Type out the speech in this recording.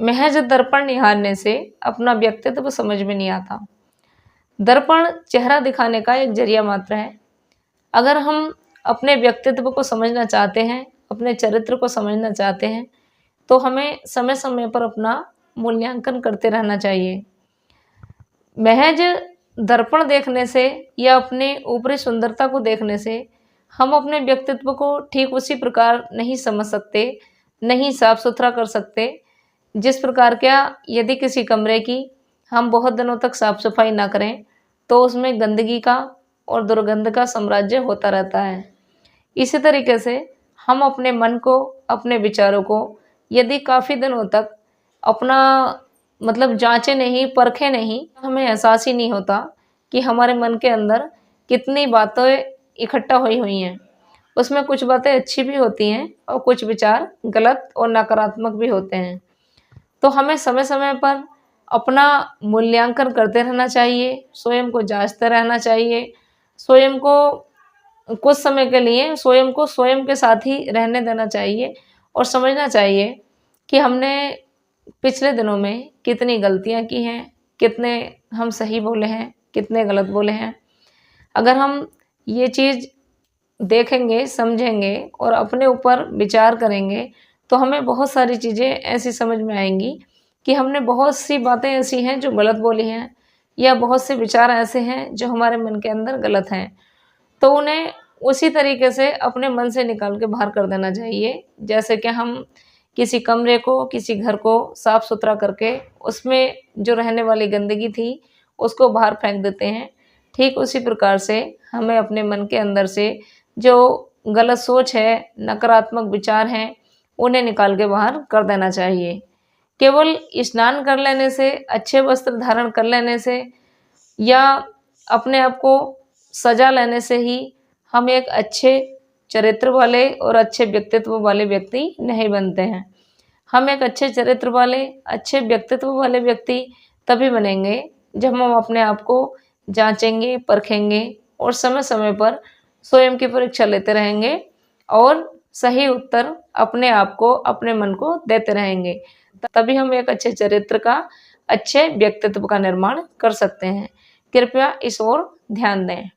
महज दर्पण निहारने से अपना व्यक्तित्व समझ में नहीं आता। दर्पण चेहरा दिखाने का एक जरिया मात्र है। अगर हम अपने व्यक्तित्व को समझना चाहते हैं, अपने चरित्र को समझना चाहते हैं, तो हमें समय समय पर अपना मूल्यांकन करते रहना चाहिए। महज दर्पण देखने से या अपने ऊपरी सुंदरता को देखने से हम अपने व्यक्तित्व को ठीक उसी प्रकार नहीं समझ सकते, नहीं साफ सुथरा कर सकते जिस प्रकार क्या यदि किसी कमरे की हम बहुत दिनों तक साफ सफाई ना करें तो उसमें गंदगी का और दुर्गंध का साम्राज्य होता रहता है। इसी तरीके से हम अपने मन को, अपने विचारों को यदि काफ़ी दिनों तक अपना जांचे नहीं, परखे नहीं, हमें एहसास ही नहीं होता कि हमारे मन के अंदर कितनी बातें इकट्ठा हुई हुई हैं। उसमें कुछ बातें अच्छी भी होती हैं और कुछ विचार गलत और नकारात्मक भी होते हैं। तो हमें समय समय पर अपना मूल्यांकन करते रहना चाहिए, स्वयं को जांचते रहना चाहिए, स्वयं को कुछ समय के लिए स्वयं को स्वयं के साथ ही रहने देना चाहिए और समझना चाहिए कि हमने पिछले दिनों में कितनी गलतियां की हैं, कितने हम सही बोले हैं, कितने गलत बोले हैं। अगर हम ये चीज़ देखेंगे, समझेंगे और अपने ऊपर विचार करेंगे तो हमें बहुत सारी चीज़ें ऐसी समझ में आएंगी कि हमने बहुत सी बातें ऐसी हैं जो गलत बोली हैं या बहुत से विचार ऐसे हैं जो हमारे मन के अंदर गलत हैं। तो उन्हें उसी तरीके से अपने मन से निकाल के बाहर कर देना चाहिए। जैसे कि हम किसी कमरे को, किसी घर को साफ सुथरा करके उसमें जो रहने वाली गंदगी थी उसको बाहर फेंक देते हैं, ठीक उसी प्रकार से हमें अपने मन के अंदर से जो गलत सोच है, नकारात्मक विचार हैं, उन्हें निकाल के बाहर कर देना चाहिए। केवल स्नान कर लेने से, अच्छे वस्त्र धारण कर लेने से या अपने आप को सजा लेने से ही हम एक अच्छे चरित्र वाले और अच्छे व्यक्तित्व वाले व्यक्ति नहीं बनते हैं। हम एक अच्छे चरित्र वाले, अच्छे व्यक्तित्व वाले व्यक्ति तभी बनेंगे जब हम अपने आप को जांचेंगे, परखेंगे और समय समय पर स्वयं की परीक्षा लेते रहेंगे और सही उत्तर अपने आप को, अपने मन को देते रहेंगे। तभी हम एक अच्छे चरित्र का, अच्छे व्यक्तित्व का निर्माण कर सकते हैं। कृपया इस ओर ध्यान दें।